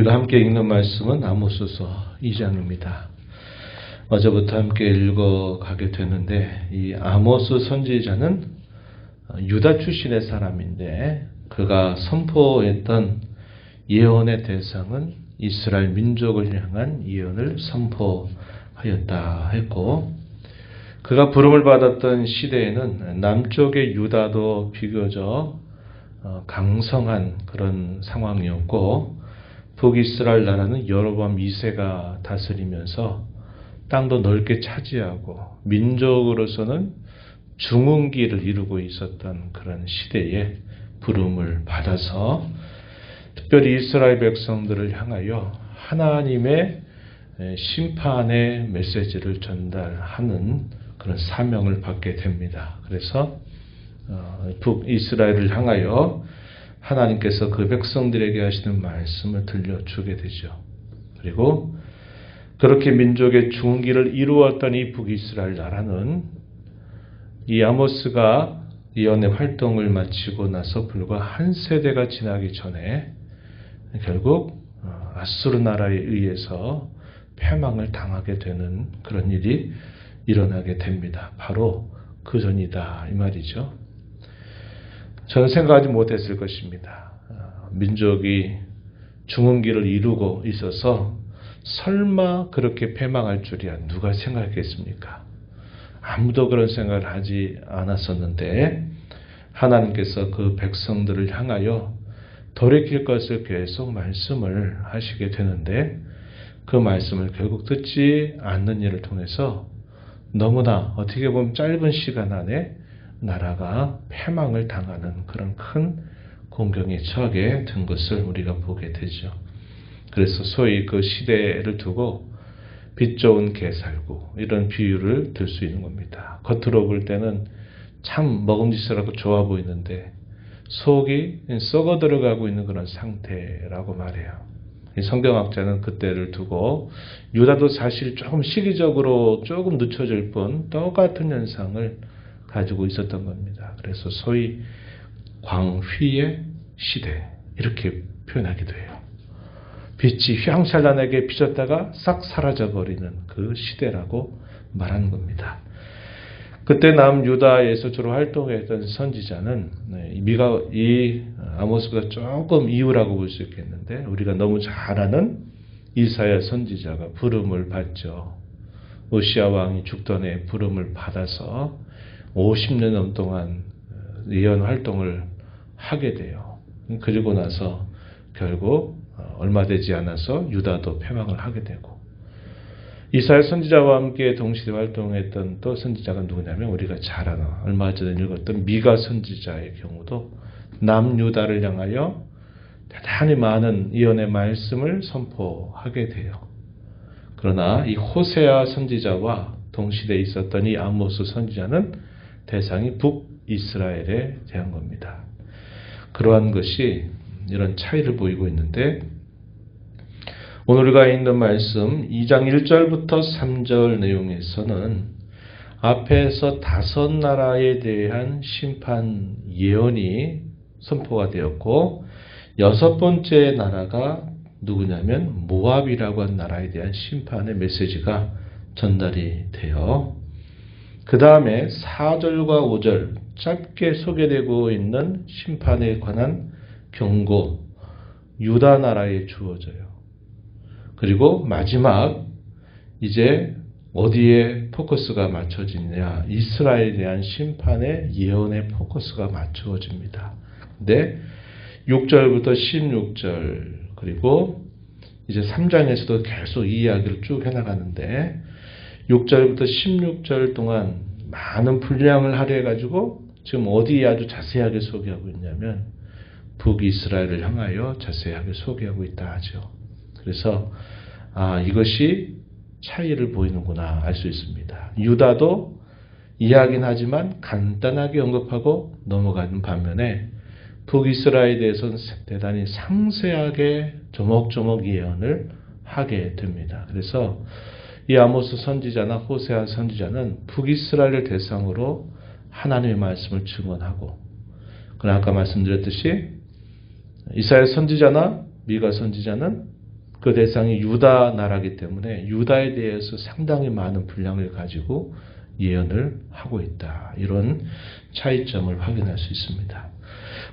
우리가 함께 읽는 말씀은 아모스서 2장입니다. 어제부터 함께 읽어가게 되는데 이 아모스 선지자는 유다 출신의 사람인데 그가 선포했던 예언의 대상은 이스라엘 민족을 향한 예언을 선포하였다 했고, 그가 부름을 받았던 시대에는 남쪽의 유다도 비교적 강성한 그런 상황이었고, 북이스라엘 나라는 여로보암 2세가 다스리면서 땅도 넓게 차지하고 민족으로서는 중흥기를 이루고 있었던 그런 시대에 부름을 받아서 특별히 이스라엘 백성들을 향하여 하나님의 심판의 메시지를 전달하는 그런 사명을 받게 됩니다. 그래서 북이스라엘을 향하여 하나님께서 그 백성들에게 하시는 말씀을 들려주게 되죠. 그리고 그렇게 민족의 중흥기를 이루었던 이 북이스라엘 나라는 이 아모스가 예언의 활동을 마치고 나서 불과 한 세대가 지나기 전에 결국 아수르 나라에 의해서 패망을 당하게 되는 그런 일이 일어나게 됩니다. 바로 그 전이다 이 말이죠. 저는 생각하지 못했을 것입니다. 민족이 중흥기를 이루고 있어서 설마 그렇게 패망할 줄이야 누가 생각했겠습니까? 아무도 그런 생각을 하지 않았었는데 하나님께서 그 백성들을 향하여 돌이킬 것을 계속 말씀을 하시게 되는데 그 말씀을 결국 듣지 않는 일을 통해서 너무나 어떻게 보면 짧은 시간 안에 나라가 패망을 당하는 그런 큰 공경에 처하게 된 것을 우리가 보게 되죠. 그래서 소위 그 시대를 두고 빛 좋은 게살구 이런 비유를 들 수 있는 겁니다. 겉으로 볼 때는 참 먹음직스럽고 좋아 보이는데 속이 썩어 들어가고 있는 그런 상태라고 말해요. 성경학자는 그때를 두고 유다도 사실 조금 시기적으로 조금 늦춰질 뿐 똑같은 현상을 가지고 있었던 겁니다. 그래서 소위 광휘의 시대 이렇게 표현하기도 해요. 빛이 휘황찬란하게 비쳤다가 싹 사라져버리는 그 시대라고 말하는 겁니다. 그때 남유다에서 주로 활동했던 선지자는 이 아모스보다 조금 이후라고 볼 수 있겠는데 우리가 너무 잘 아는 이사야 선지자가 부름을 받죠. 오시아 왕이 죽던 해 부름을 받아서 50년 넘 동안 예언 활동을 하게 돼요. 그리고 나서 결국 얼마 되지 않아서 유다도 패망을 하게 되고, 이사야 선지자와 함께 동시에 활동했던 또 선지자가 누구냐면 우리가 잘 아는 얼마 전에 읽었던 미가 선지자의 경우도 남유다를 향하여 대단히 많은 예언의 말씀을 선포하게 돼요. 그러나 이 호세아 선지자와 동시대에 있었던 이 아모스 선지자는 대상이 북이스라엘에 대한 겁니다. 그러한 것이 이런 차이를 보이고 있는데 오늘 우리가 읽는 말씀 2장 1절부터 3절 내용에서는 앞에서 5 나라에 대한 심판 예언이 선포가 되었고 6번째 나라가 누구냐면 모압이라고 한 나라에 대한 심판의 메시지가 전달이 돼요. 그 다음에 4절과 5절 짧게 소개되고 있는 심판에 관한 경고 유다 나라에 주어져요. 그리고 마지막 이제 어디에 포커스가 맞춰지느냐, 이스라엘에 대한 심판의 예언의 포커스가 맞춰집니다. 근데 6절부터 16절 그리고 이제 3장에서도 계속 이 이야기를 쭉 해나가는데 6절부터 16절 동안 많은 분량을 할애해가지고 지금 어디에 아주 자세하게 소개하고 있냐면 북이스라엘을 향하여 자세하게 소개하고 있다 하죠. 그래서 이것이 차이를 보이는구나 알 수 있습니다. 유다도 이야기는 하지만 간단하게 언급하고 넘어가는 반면에 북이스라엘에 대해서는 대단히 상세하게 조목조목 예언을 하게 됩니다. 그래서 이 아모스 선지자나 호세아 선지자는 북이스라엘을 대상으로 하나님의 말씀을 증언하고, 그러나 아까 말씀드렸듯이 이사야 선지자나 미가 선지자는 그 대상이 유다 나라이기 때문에 유다에 대해서 상당히 많은 분량을 가지고 예언을 하고 있다. 이런 차이점을 확인할 수 있습니다.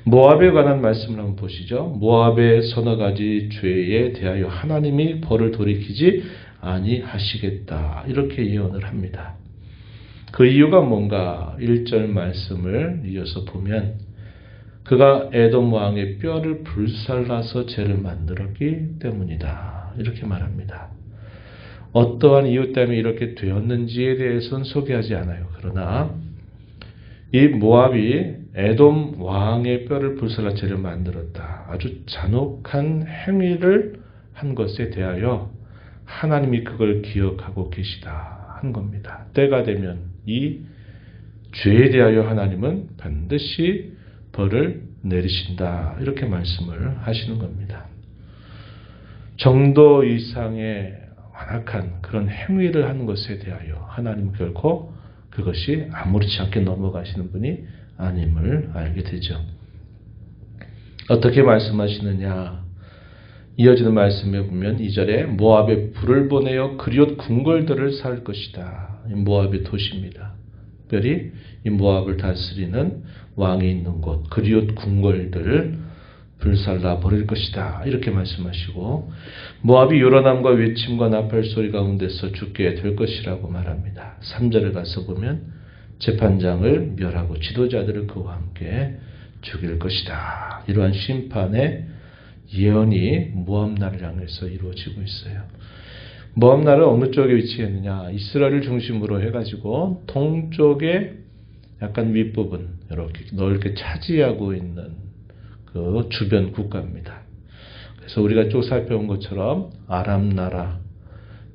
모압에 관한 말씀을 한번 보시죠. 모압의 서너 가지 죄에 대하여 하나님이 벌을 돌이키지 아니하시겠다. 이렇게 예언을 합니다. 그 이유가 뭔가 1절 말씀을 이어서 보면 그가 에돔 왕의 뼈를 불살라서 죄를 만들었기 때문이다. 이렇게 말합니다. 어떠한 이유 때문에 이렇게 되었는지에 대해서는 소개하지 않아요. 그러나 이 모압이 에돔 왕의 뼈를 불살라 죄를 만들었다. 아주 잔혹한 행위를 한 것에 대하여 하나님이 그걸 기억하고 계시다 한 겁니다. 때가 되면 이 죄에 대하여 하나님은 반드시 벌을 내리신다. 이렇게 말씀을 하시는 겁니다. 정도 이상의 완악한 그런 행위를 하는 것에 대하여 하나님은 결코 그것이 아무렇지 않게 넘어가시는 분이 아님을 알게 되죠. 어떻게 말씀하시느냐? 이어지는 말씀에 보면 2절에 모압에 불을 보내어 그리옷 궁궐들을 살 것이다. 모압의 도시입니다. 특별히 이 모압을 다스리는 왕이 있는 곳 그리옷 궁궐들을 불살라 버릴 것이다. 이렇게 말씀하시고 모압이 요란함과 외침과 나팔 소리 가운데서 죽게 될 것이라고 말합니다. 3절에 가서 보면 재판장을 멸하고 지도자들을 그와 함께 죽일 것이다. 이러한 심판의 예언이 모압 나라를 향해서 이루어지고 있어요. 모압 나라는 어느 쪽에 위치했느냐? 이스라엘을 중심으로 해가지고 동쪽에 약간 윗부분 이렇게 넓게 차지하고 있는 그 주변 국가입니다. 그래서 우리가 쭉 살펴본 것처럼 아람 나라,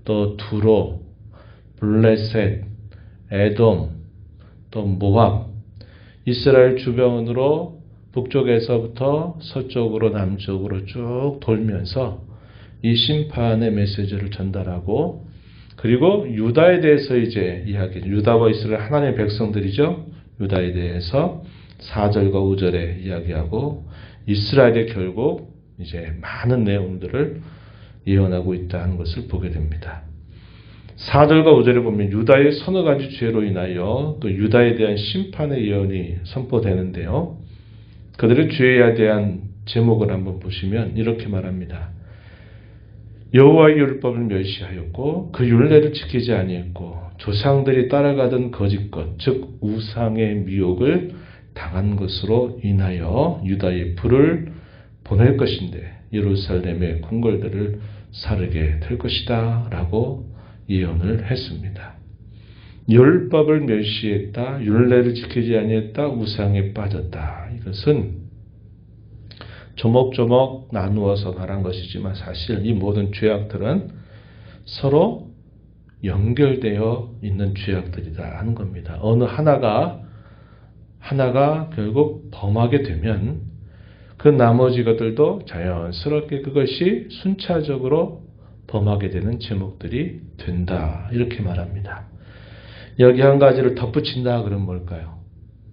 또 두로, 블레셋, 에돔, 또 모압, 이스라엘 주변으로 북쪽에서부터 서쪽으로 남쪽으로 쭉 돌면서 이 심판의 메시지를 전달하고 그리고 유다에 대해서 이제 이야기, 유다와 이스라엘 하나님의 백성들이죠. 유다에 대해서 4절과 5절에 이야기하고 이스라엘의 결국 이제 많은 내용들을 예언하고 있다는 것을 보게 됩니다. 4절과 5절에 보면 유다의 서너 가지 죄로 인하여 또 유다에 대한 심판의 예언이 선포되는데요. 그들의 죄에 대한 제목을 한번 보시면 이렇게 말합니다. 여호와의 율법을 멸시하였고 그 율례를 지키지 아니했고 조상들이 따라가던 거짓것 즉 우상의 미혹을 당한 것으로 인하여 유다의 불을 보낼 것인데 예루살렘의 궁궐들을 사르게 될 것이다 라고 예언을 했습니다. 율법을 멸시했다, 율례를 지키지 아니했다, 우상에 빠졌다. 이것은 조목조목 나누어서 말한 것이지만 사실 이 모든 죄악들은 서로 연결되어 있는 죄악들이다 하는 겁니다. 어느 하나가 결국 범하게 되면 그 나머지 것들도 자연스럽게 그것이 순차적으로 범하게 되는 제목들이 된다. 이렇게 말합니다. 여기 한 가지를 덧붙인다 그러면 뭘까요?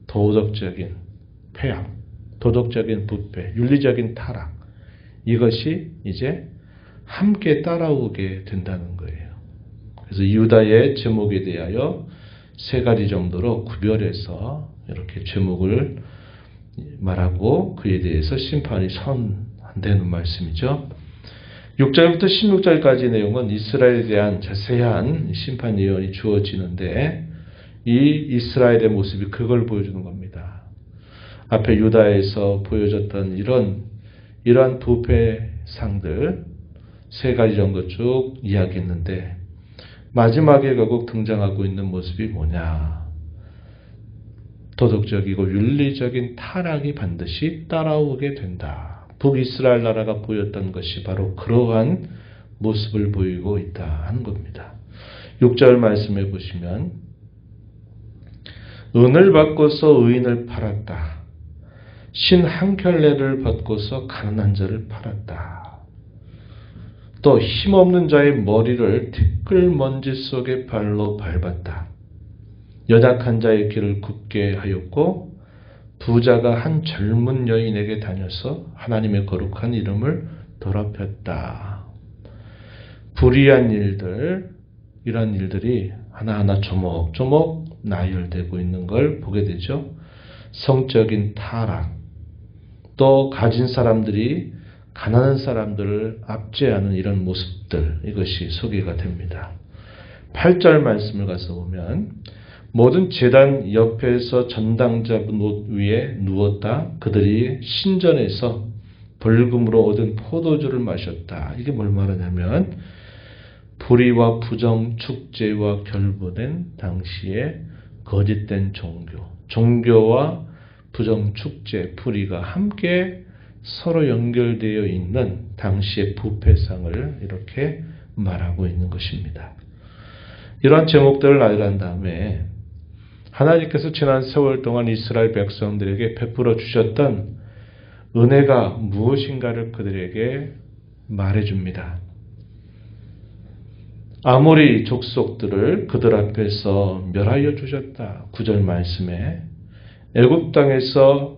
도덕적인 폐악, 도덕적인 부패, 윤리적인 타락. 이것이 이제 함께 따라오게 된다는 거예요. 그래서 유다의 제목에 대하여 세 가지 정도로 구별해서 이렇게 제목을 말하고 그에 대해서 심판이 선언되는 말씀이죠. 6절부터 16절까지 내용은 이스라엘에 대한 자세한 심판 예언이 주어지는데 이 이스라엘의 모습이 그걸 보여주는 겁니다. 앞에 유다에서 보여줬던 이러한 부패상들 세 가지 정도 쭉 이야기했는데 마지막에 결국 등장하고 있는 모습이 뭐냐? 도덕적이고 윤리적인 타락이 반드시 따라오게 된다. 북이스라엘 나라가 보였던 것이 바로 그러한 모습을 보이고 있다 하는 겁니다. 6절 말씀해 보시면 은을 받고서 의인을 팔았다. 신 한 켤레를 받고서 가난한 자를 팔았다. 또 힘없는 자의 머리를 티끌먼지 속에 발로 밟았다. 연약한 자의 길을 굽게 하였고 부자가 한 젊은 여인에게 다녀서 하나님의 거룩한 이름을 더럽혔다. 불의한 일들, 이런 일들이 하나하나 조목조목 나열되고 있는 걸 보게 되죠. 성적인 타락, 또 가진 사람들이 가난한 사람들을 압제하는 이런 모습들, 이것이 소개가 됩니다. 8절 말씀을 가서 보면 모든 제단 옆에서 전당자분 옷 위에 누웠다. 그들이 신전에서 벌금으로 얻은 포도주를 마셨다. 이게 뭘 말하냐면 불의와 부정, 축제와 결부된 당시에 거짓된 종교, 종교와 부정, 축제, 불의가 함께 서로 연결되어 있는 당시의 부패상을 이렇게 말하고 있는 것입니다. 이러한 제목들을 나열한 다음에 하나님께서 지난 세월 동안 이스라엘 백성들에게 베풀어 주셨던 은혜가 무엇인가를 그들에게 말해줍니다. 아모리 족속들을 그들 앞에서 멸하여 주셨다. 9절 말씀에 애굽 땅에서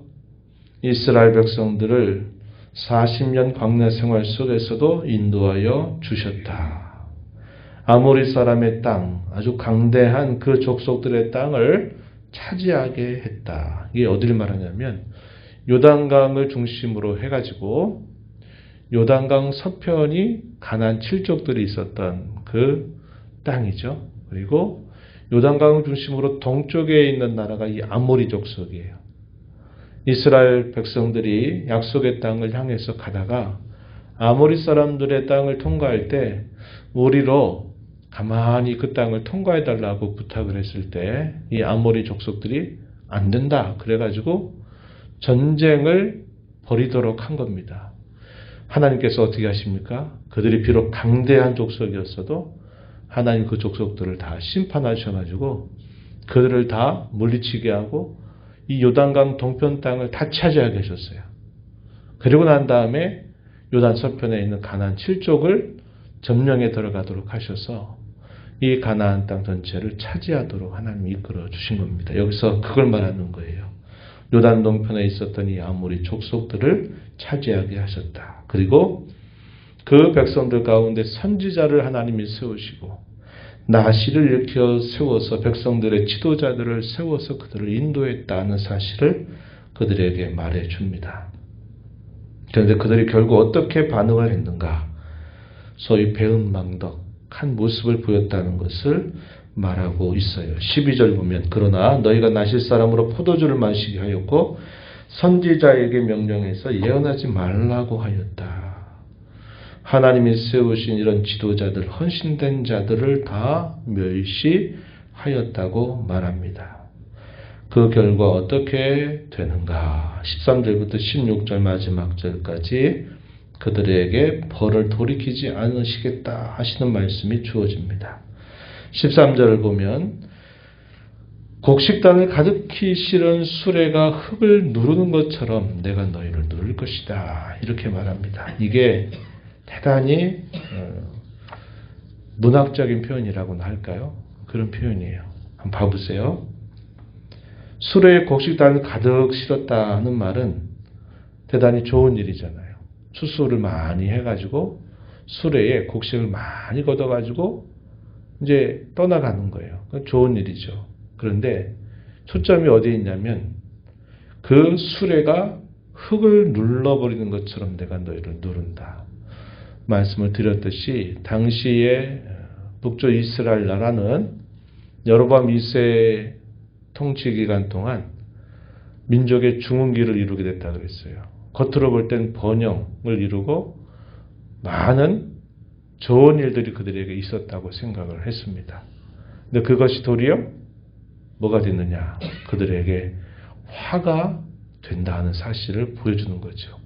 이스라엘 백성들을 40년 광야 생활 속에서도 인도하여 주셨다. 아모리 사람의 땅, 아주 강대한 그 족속들의 땅을 차지하게 했다. 이게 어디를 말하냐면 요단강을 중심으로 해가지고 요단강 서편이 가나안 7족들이 있었던 그 땅이죠. 그리고 요단강을 중심으로 동쪽에 있는 나라가 이 아모리 족속이에요. 이스라엘 백성들이 약속의 땅을 향해서 가다가 아모리 사람들의 땅을 통과할 때 우리로 가만히 그 땅을 통과해 달라고 부탁을 했을 때 이 아모리 족속들이 안 된다. 그래가지고 전쟁을 벌이도록 한 겁니다. 하나님께서 어떻게 하십니까? 그들이 비록 강대한 족속이었어도 하나님 그 족속들을 다 심판하셔가지고 그들을 다 물리치게 하고 이 요단강 동편 땅을 다 차지하게 하셨어요. 그리고 난 다음에 요단 서편에 있는 가나안 7족을 점령에 들어가도록 하셔서 이 가나안 땅 전체를 차지하도록 하나님이 이끌어 주신 겁니다. 여기서 그걸 말하는 거예요. 요단 동편에 있었던 이 아모리 족속들을 차지하게 하셨다. 그리고 그 백성들 가운데 선지자를 하나님이 세우시고 나시를 일으켜 세워서 백성들의 지도자들을 세워서 그들을 인도했다는 사실을 그들에게 말해줍니다. 그런데 그들이 결국 어떻게 반응을 했는가? 소위 배은망덕한 모습을 보였다는 것을 말하고 있어요. 12절 보면 그러나 너희가 나실 사람으로 포도주를 마시게 하였고 선지자에게 명령해서 예언하지 말라고 하였다. 하나님이 세우신 이런 지도자들, 헌신된 자들을 다 멸시하였다고 말합니다. 그 결과 어떻게 되는가? 13절부터 16절 마지막 절까지 그들에게 벌을 돌이키지 않으시겠다 하시는 말씀이 주어집니다. 13절을 보면 곡식단을 가득히 실은 수레가 흙을 누르는 것처럼 내가 너희를 누를 것이다. 이렇게 말합니다. 이게 대단히 문학적인 표현이라고나 할까요? 그런 표현이에요. 한번 봐보세요. 수레에 곡식단을 가득 실었다 하는 말은 대단히 좋은 일이잖아요. 추수를 많이 해가지고 수레에 곡식을 많이 걷어가지고 이제 떠나가는 거예요. 좋은 일이죠. 그런데 초점이 어디에 있냐면 그 수레가 흙을 눌러버리는 것처럼 내가 너희를 누른다. 말씀을 드렸듯이 당시에 북쪽 이스라엘 나라는 여로보암 2세 통치 기간 동안 민족의 중흥기를 이루게 됐다고 했어요. 겉으로 볼 땐 번영을 이루고 많은 좋은 일들이 그들에게 있었다고 생각을 했습니다. 근데 그것이 도리어 뭐가 됐느냐? 그들에게 화가 된다는 사실을 보여주는 거죠.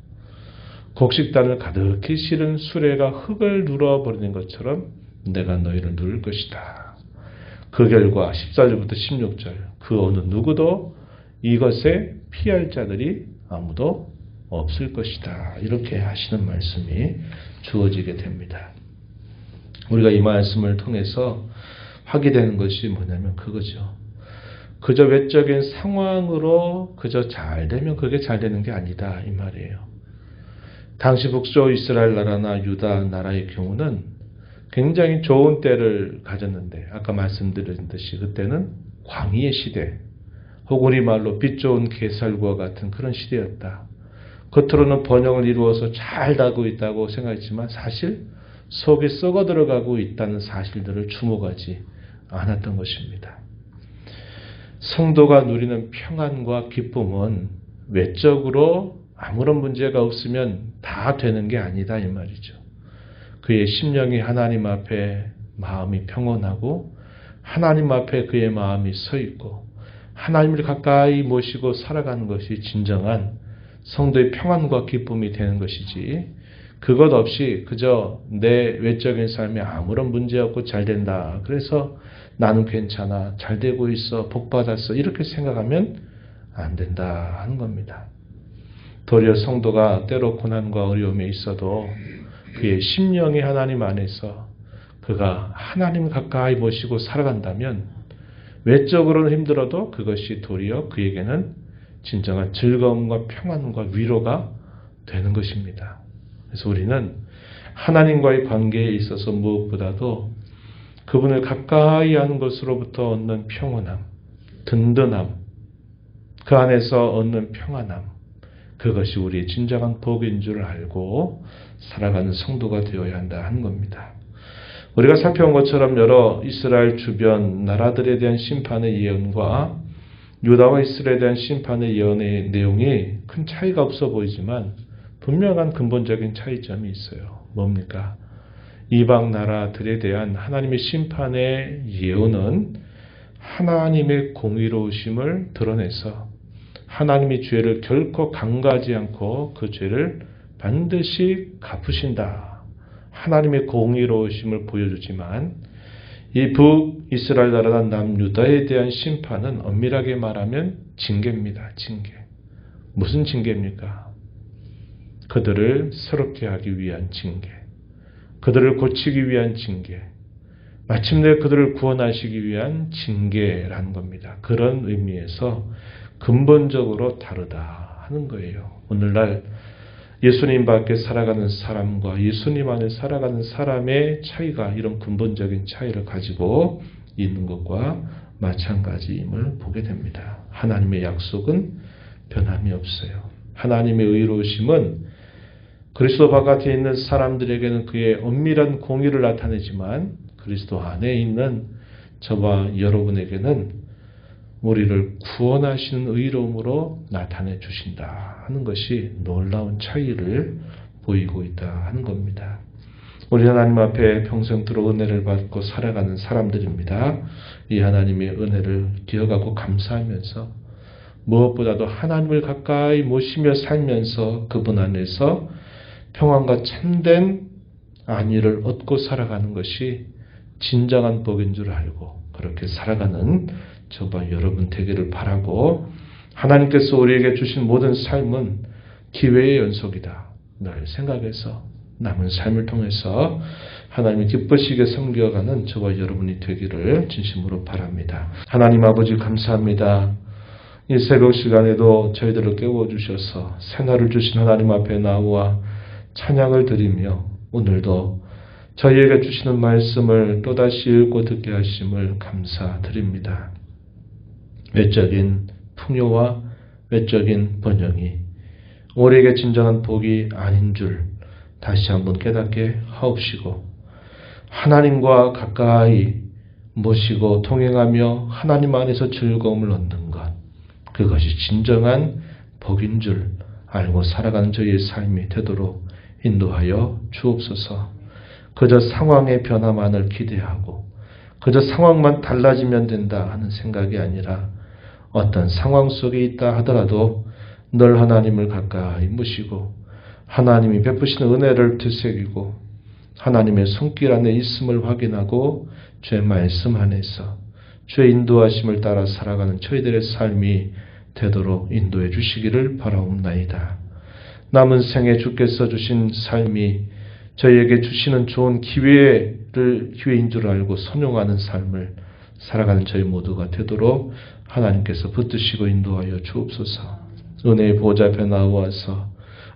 곡식단을 가득히 실은 수레가 흙을 눌러버리는 것처럼 내가 너희를 누를 것이다. 그 결과 14절부터 16절 그 어느 누구도 이것에 피할 자들이 아무도 없을 것이다. 이렇게 하시는 말씀이 주어지게 됩니다. 우리가 이 말씀을 통해서 확인되는 것이 뭐냐면 그거죠. 그저 외적인 상황으로 그저 잘 되면 그게 잘 되는 게 아니다. 이 말이에요. 당시 북쪽 이스라엘 나라나 유다 나라의 경우는 굉장히 좋은 때를 가졌는데 아까 말씀드린 듯이 그때는 광의의 시대, 혹은 우리말로 빛 좋은 게살구와 같은 그런 시대였다. 겉으로는 번영을 이루어서 잘 나고 있다고 생각했지만 사실 속에 썩어 들어가고 있다는 사실들을 주목하지 않았던 것입니다. 성도가 누리는 평안과 기쁨은 외적으로 아무런 문제가 없으면 다 되는 게 아니다 이 말이죠. 그의 심령이 하나님 앞에 마음이 평온하고 하나님 앞에 그의 마음이 서 있고 하나님을 가까이 모시고 살아가는 것이 진정한 성도의 평안과 기쁨이 되는 것이지, 그것 없이 그저 내 외적인 삶에 아무런 문제 없고 잘 된다, 그래서 나는 괜찮아, 잘 되고 있어, 복 받았어, 이렇게 생각하면 안 된다 하는 겁니다. 도리어 성도가 때로 고난과 어려움에 있어도 그의 심령이 하나님 안에서 그가 하나님을 가까이 모시고 살아간다면 외적으로는 힘들어도 그것이 도리어 그에게는 진정한 즐거움과 평안과 위로가 되는 것입니다. 그래서 우리는 하나님과의 관계에 있어서 무엇보다도 그분을 가까이 하는 것으로부터 얻는 평온함, 든든함, 그 안에서 얻는 평안함, 그것이 우리의 진정한 복인 줄 알고 살아가는 성도가 되어야 한다 하는 겁니다. 우리가 살펴본 것처럼 여러 이스라엘 주변 나라들에 대한 심판의 예언과 유다와 이스라엘에 대한 심판의 예언의 내용이 큰 차이가 없어 보이지만 분명한 근본적인 차이점이 있어요. 뭡니까? 이방 나라들에 대한 하나님의 심판의 예언은 하나님의 공의로우심을 드러내서 하나님의 죄를 결코 간과하지 않고 그 죄를 반드시 갚으신다, 하나님의 공의로우심을 보여주지만 이 북이스라엘 나라나 남유다에 대한 심판은 엄밀하게 말하면 징계입니다. 징계. 무슨 징계입니까? 그들을 새롭게 하기 위한 징계, 그들을 고치기 위한 징계, 마침내 그들을 구원하시기 위한 징계라는 겁니다. 그런 의미에서 근본적으로 다르다 하는 거예요. 오늘날 예수님 밖에 살아가는 사람과 예수님 안에 살아가는 사람의 차이가 이런 근본적인 차이를 가지고 있는 것과 마찬가지임을 보게 됩니다. 하나님의 약속은 변함이 없어요. 하나님의 의로우심은 그리스도 바깥에 있는 사람들에게는 그의 엄밀한 공의를 나타내지만 그리스도 안에 있는 저와 여러분에게는 우리를 구원하시는 의로움으로 나타내 주신다 하는 것이 놀라운 차이를 보이고 있다 하는 겁니다. 우리 하나님 앞에 평생토록 은혜를 받고 살아가는 사람들입니다. 이 하나님의 은혜를 기억하고 감사하면서 무엇보다도 하나님을 가까이 모시며 살면서 그분 안에서 평안과 참된 안위를 얻고 살아가는 것이 진정한 복인 줄 알고 그렇게 살아가는 저와 여러분 되기를 바라고, 하나님께서 우리에게 주신 모든 삶은 기회의 연속이다 늘 생각해서 남은 삶을 통해서 하나님이 기쁘시게 섬겨가는 저와 여러분이 되기를 진심으로 바랍니다. 하나님 아버지 감사합니다. 이 새벽 시간에도 저희들을 깨워주셔서 새날을 주신 하나님 앞에 나와 찬양을 드리며 오늘도 저희에게 주시는 말씀을 또다시 읽고 듣게 하심을 감사드립니다. 외적인 풍요와 외적인 번영이 우리에게 진정한 복이 아닌 줄 다시 한번 깨닫게 하옵시고, 하나님과 가까이 모시고 동행하며 하나님 안에서 즐거움을 얻는 것, 그것이 진정한 복인 줄 알고 살아가는 저희의 삶이 되도록 인도하여 주옵소서. 그저 상황의 변화만을 기대하고 그저 상황만 달라지면 된다 하는 생각이 아니라 어떤 상황 속에 있다 하더라도 늘 하나님을 가까이 모시고 하나님이 베푸시는 은혜를 되새기고 하나님의 손길 안에 있음을 확인하고 주의 말씀 안에서 주의 인도하심을 따라 살아가는 저희들의 삶이 되도록 인도해 주시기를 바라옵나이다. 남은 생에 주께서 주신 삶이 저희에게 주시는 좋은 기회인 줄 알고 선용하는 삶을 살아가는 저희 모두가 되도록 하나님께서 붙드시고 인도하여 주옵소서. 은혜의 보좌 앞에 나와서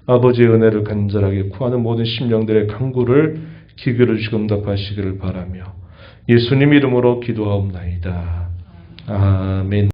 아버지의 은혜를 간절하게 구하는 모든 심령들의 간구를 기교를 주시고 응답하시기를 바라며 예수님 이름으로 기도하옵나이다. 아멘.